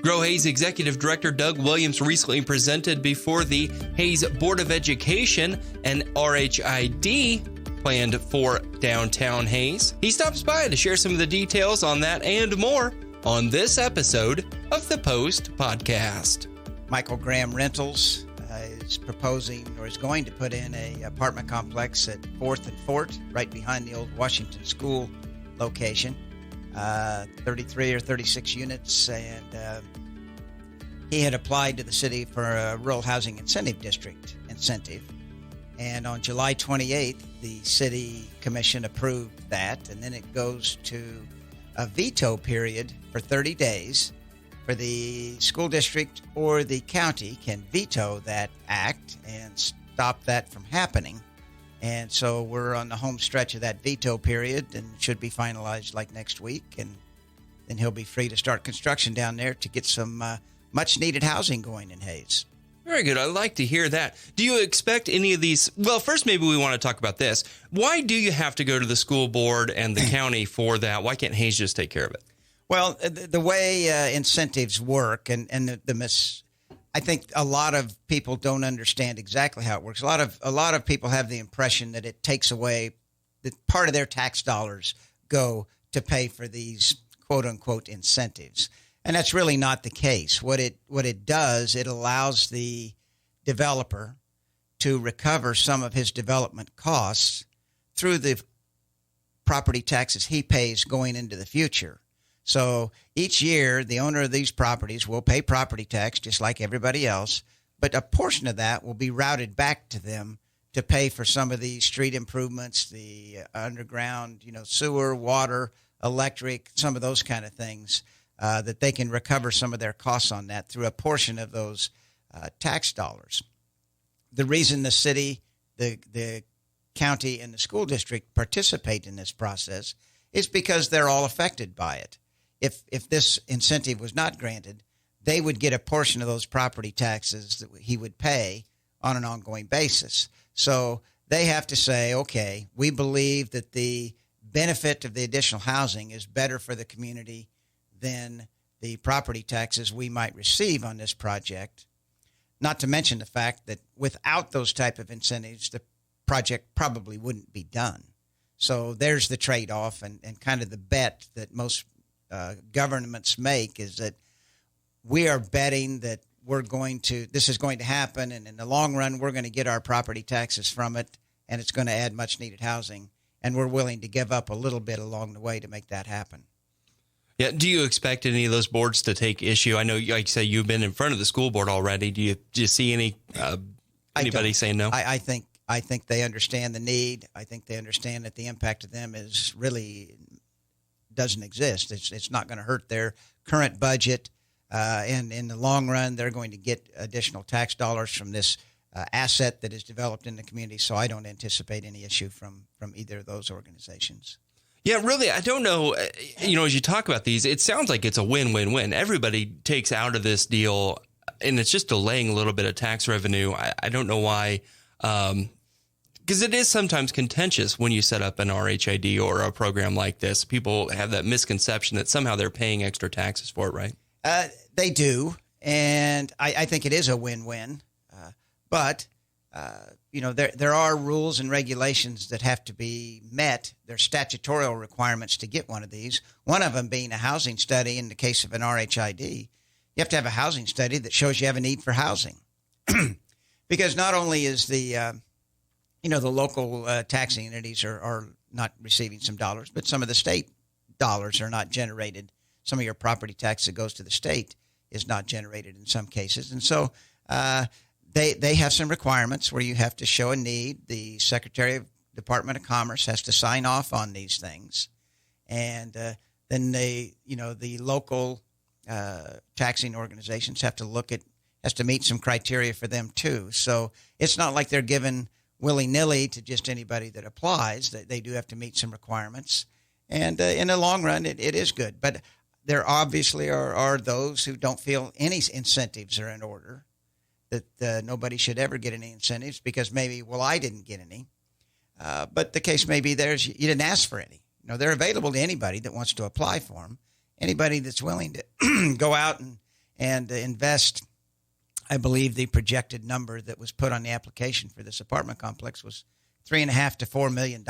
Grow Hayes Executive Director Doug Williams recently presented before the Hayes Board of Education an RHID planned for downtown Hayes. He stops by to share some of the details on that and more on this episode of the Post Podcast. Michael Graham Rentals is proposing or is going to put in an apartment complex at 4th and Fort, right behind the old Washington School location. 33 or 36 units, and he had applied to the city for a rural housing incentive district incentive. And on July 28th, the city commission approved that, and then it goes to a veto period for 30 days for the school district or the county can veto that act and stop that from happening. And so we're on the home stretch of that veto period and should be finalized like next week. And then he'll be free to start construction down there to get some much needed housing going in Hayes. Very good. I like to hear that. Do you expect any of these? Well, first, maybe we want to talk about this. Why do you have to go to the school board and the county for that? Why can't Hayes just take care of it? Well, the way incentives work and I think a lot of people don't understand exactly how it works. A lot of people have the impression that it takes away that part of their tax dollars go to pay for these quote unquote incentives. And that's really not the case. What it does, it allows the developer to recover some of his development costs through the property taxes he pays going into the future. So each year, the owner of these properties will pay property tax just like everybody else, but a portion of that will be routed back to them to pay for some of the street improvements, the underground, sewer, water, electric, some of those kind of things, that they can recover some of their costs on that through a portion of those tax dollars. The reason the city, the county, and the school district participate in this process is because they're all affected by it. If this incentive was not granted, they would get a portion of those property taxes that he would pay on an ongoing basis. So they have to say, okay, we believe that the benefit of the additional housing is better for the community than the property taxes we might receive on this project. Not to mention the fact that without those type of incentives, the project probably wouldn't be done. So there's the trade-off and kind of the bet that most governments make is that we are betting that this is going to happen, and in the long run, we're going to get our property taxes from it, and it's going to add much needed housing, and we're willing to give up a little bit along the way to make that happen. Yeah. Do you expect any of those boards to take issue? I know, like you say, you've been in front of the school board already. Do you see anybody saying no? I think they understand the need. I think they understand that the impact of them is really doesn't exist. It's not going to hurt their current budget. And in the long run, they're going to get additional tax dollars from this asset that is developed in the community. So I don't anticipate any issue from either of those organizations. Yeah, really, I don't know. As you talk about these, it sounds like it's a win-win-win. Everybody takes out of this deal, and it's just delaying a little bit of tax revenue. I don't know why. Because it is sometimes contentious when you set up an RHID or a program like this. People have that misconception that somehow they're paying extra taxes for it, right? They do, and I think it is a win-win. But there are rules and regulations that have to be met. There's statutory requirements to get one of these. One of them being a housing study. In the case of an RHID, you have to have a housing study that shows you have a need for housing. Because not only is the local taxing entities are not receiving some dollars, but some of the state dollars are not generated. Some of your property tax that goes to the state is not generated in some cases. And so they have some requirements where you have to show a need. The Secretary of Department of Commerce has to sign off on these things. And then the local taxing organizations has to meet some criteria for them too. So it's not like they're given willy-nilly to just anybody that applies. They do have to meet some requirements. And in the long run, it is good. But there obviously are those who don't feel any incentives are in order, that nobody should ever get any incentives because maybe, I didn't get any. But the case may be you didn't ask for any. They're available to anybody that wants to apply for them. Anybody that's willing to go out and invest. I believe the projected number that was put on the application for this apartment complex was $3.5 to $4 million.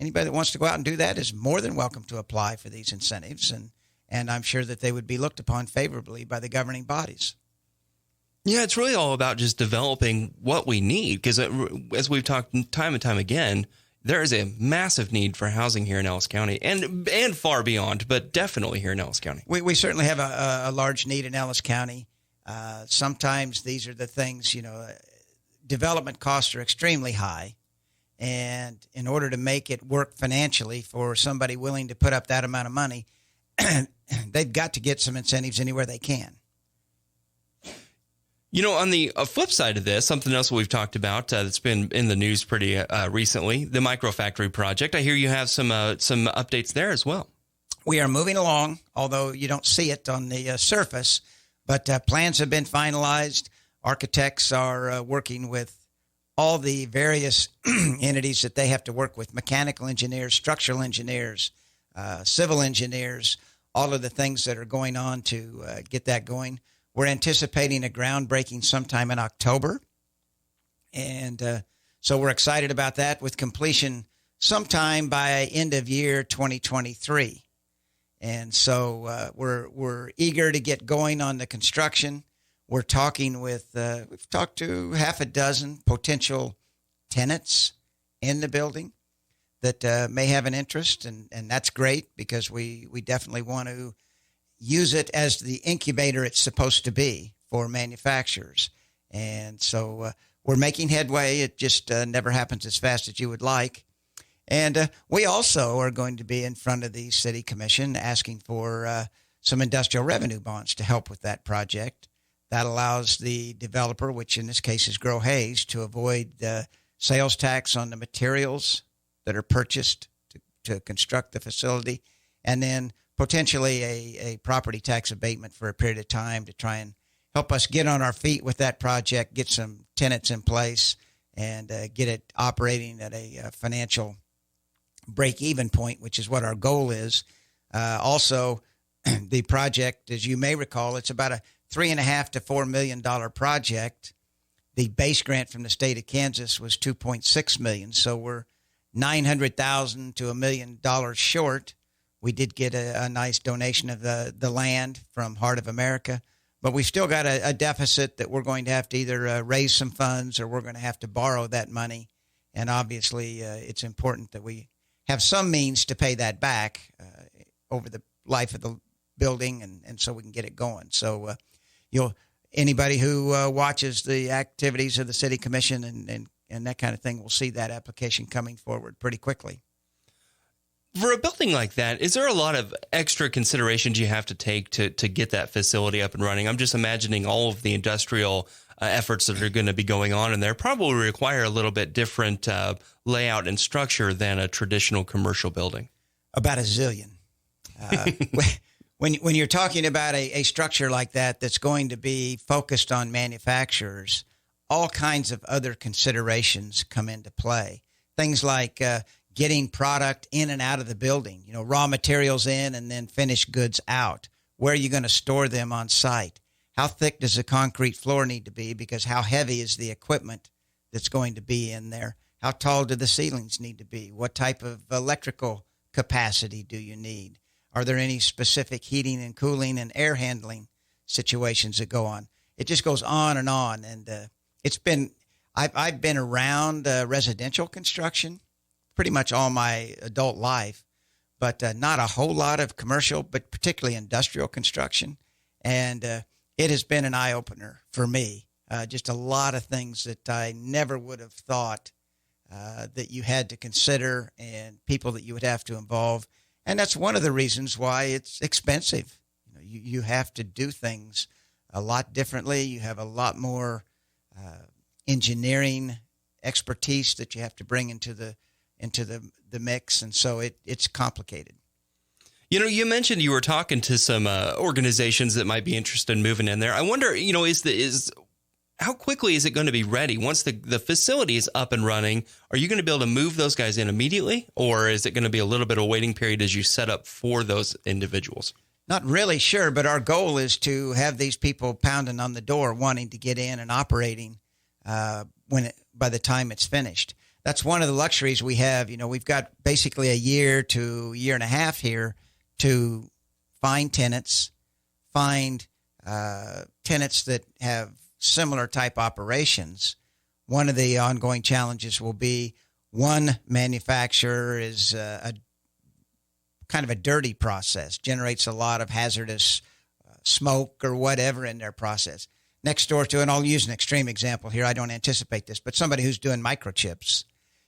Anybody that wants to go out and do that is more than welcome to apply for these incentives, and I'm sure that they would be looked upon favorably by the governing bodies. Yeah, it's really all about just developing what we need, because as we've talked time and time again, there is a massive need for housing here in Ellis County and far beyond, but definitely here in Ellis County. We certainly have a large need in Ellis County. Sometimes these are the things, development costs are extremely high. And in order to make it work financially for somebody willing to put up that amount of money, they've got to get some incentives anywhere they can. On the flip side of this, something else we've talked about that's been in the news pretty recently, the microfactory project. I hear you have some updates there as well. We are moving along, although you don't see it on the surface, but plans have been finalized. Architects are working with all the various entities that they have to work with, mechanical engineers, structural engineers, civil engineers, all of the things that are going on to get that going. We're anticipating a groundbreaking sometime in October. And so we're excited about that, with completion sometime by end of year 2023. And so we're eager to get going on the construction. We're talking with, we've talked to half a dozen potential tenants in the building that may have an interest, and that's great, because we definitely want to use it as the incubator it's supposed to be for manufacturers. And so we're making headway. It just never happens as fast as you would like. And we also are going to be in front of the city commission asking for some industrial revenue bonds to help with that project. That allows the developer, which in this case is Grow Hayes, to avoid sales tax on the materials that are purchased to construct the facility, and then potentially a property tax abatement for a period of time to try and help us get on our feet with that project, get some tenants in place, and get it operating at a financial break-even point, which is what our goal is. Also, the project, as you may recall, it's about a $3.5 to $4 million project. The base grant from the state of Kansas was $2.6 million, so we're $900,000 to $1 million short. We did get a nice donation of the land from Heart of America, but we've still got a deficit that we're going to have to either raise some funds, or we're going to have to borrow that money. And obviously, it's important that we have some means to pay that back over the life of the building, and so we can get it going. So anybody who watches the activities of the city commission and that kind of thing will see that application coming forward pretty quickly. For a building like that, is there a lot of extra considerations you have to take to get that facility up and running? I'm just imagining all of the industrial efforts that are going to be going on in there probably require a little bit different layout and structure than a traditional commercial building. About a zillion. When you're talking about a structure like that that's going to be focused on manufacturers, all kinds of other considerations come into play. Things like getting product in and out of the building, raw materials in and then finished goods out. Where are you going to store them on site? How thick does the concrete floor need to be? Because how heavy is the equipment that's going to be in there? How tall do the ceilings need to be? What type of electrical capacity do you need? Are there any specific heating and cooling and air handling situations that go on? It just goes on. And I've been around residential construction pretty much all my adult life, but not a whole lot of commercial, but particularly industrial construction. And it has been an eye-opener for me. Just a lot of things that I never would have thought that you had to consider, and people that you would have to involve. And that's one of the reasons why it's expensive. You have to do things a lot differently. You have a lot more engineering expertise that you have to bring into the mix, and so it's complicated. You mentioned you were talking to some organizations that might be interested in moving in there. I wonder, how quickly is it going to be ready once the facility is up and running? Are you going to be able to move those guys in immediately, or is it going to be a little bit of a waiting period as you set up for those individuals? Not really sure, but our goal is to have these people pounding on the door wanting to get in and operating by the time it's finished. That's one of the luxuries we have. We've got basically a year to year and a half here to find tenants, find tenants that have similar type operations. One of the ongoing challenges will be one manufacturer is a kind of a dirty process, generates a lot of hazardous smoke or whatever in their process. Next door to, and I'll use an extreme example here, I don't anticipate this, but somebody who's doing microchips.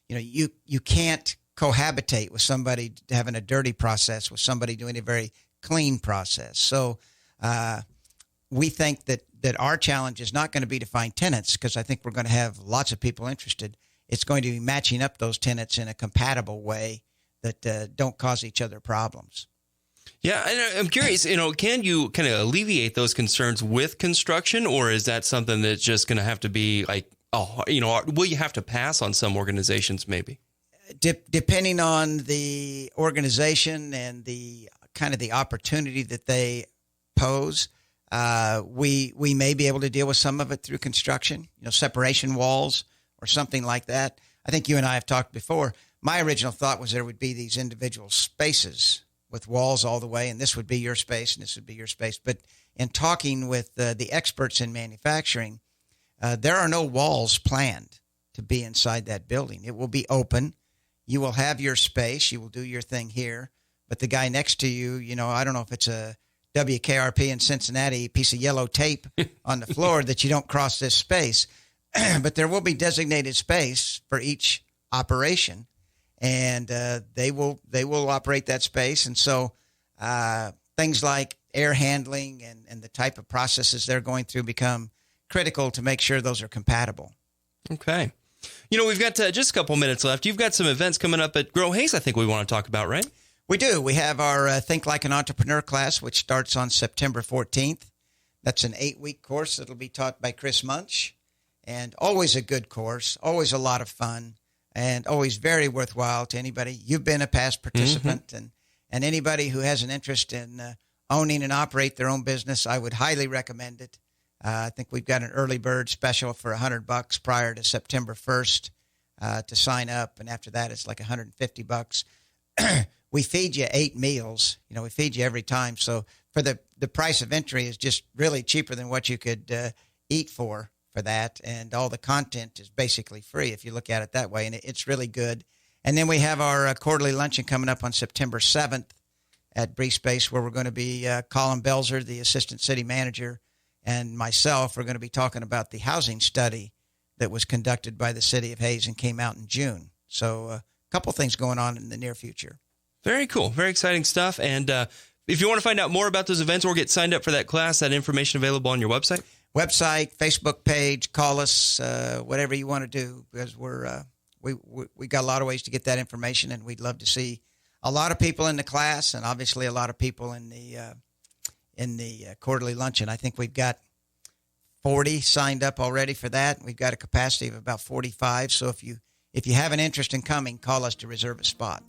You can't cohabitate with somebody having a dirty process with somebody doing a very clean process. So we think that our challenge is not going to be to find tenants, because I think we're going to have lots of people interested. It's going to be matching up those tenants in a compatible way that don't cause each other problems. Yeah, and I'm curious, can you kind of alleviate those concerns with construction, or is that something that's just going to have to be like, will you have to pass on some organizations maybe? Depending on the organization and the kind of the opportunity that they pose, we may be able to deal with some of it through construction, separation walls or something like that. I think you and I have talked before. My original thought was there would be these individual spaces with walls all the way, and this would be your space and this would be your space. But in talking with the experts in manufacturing, there are no walls planned to be inside that building. It will be open. You will have your space. You will do your thing here. But the guy next to you, I don't know if it's a WKRP in Cincinnati piece of yellow tape on the floor that you don't cross this space. But there will be designated space for each operation, and they will operate that space. And so things like air handling and the type of processes they're going through become critical to make sure those are compatible. Okay. We've got just a couple minutes left. You've got some events coming up at Grow Hayes I think we want to talk about, right? We do. We have our Think Like an Entrepreneur class, which starts on September 14th. That's an 8-week course that'll be taught by Chris Munch, and always a good course, always a lot of fun, and always very worthwhile to anybody. You've been a past participant, and anybody who has an interest in owning and operate their own business, I would highly recommend it. I think we've got an early bird special for $100 prior to September 1st to sign up, and after that it's like $150. We feed you 8 meals. We feed you every time. So for the price of entry is just really cheaper than what you could eat for that. And all the content is basically free if you look at it that way. And it's really good. And then we have our quarterly luncheon coming up on September 7th at Bree Space, where we're going to be Colin Belzer, the assistant city manager, and myself are going to be talking about the housing study that was conducted by the city of Hayes and came out in June. So a couple things going on in the near future. Very cool. Very exciting stuff. And if you want to find out more about those events or get signed up for that class, that information available on your website? Website, Facebook page, call us, whatever you want to do, because we got a lot of ways to get that information, and we'd love to see a lot of people in the class, and obviously a lot of people in the quarterly luncheon. I think we've got 40 signed up already for that. We've got a capacity of about 45. So if you have an interest in coming, call us to reserve a spot.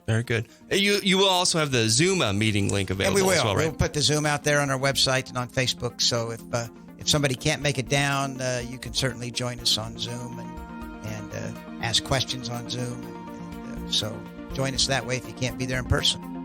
Very good. You will also have the Zoom meeting link available. And we will. As well, right? We'll put the Zoom out there on our website and on Facebook. So if somebody can't make it down, you can certainly join us on Zoom and ask questions on Zoom. So join us that way if you can't be there in person.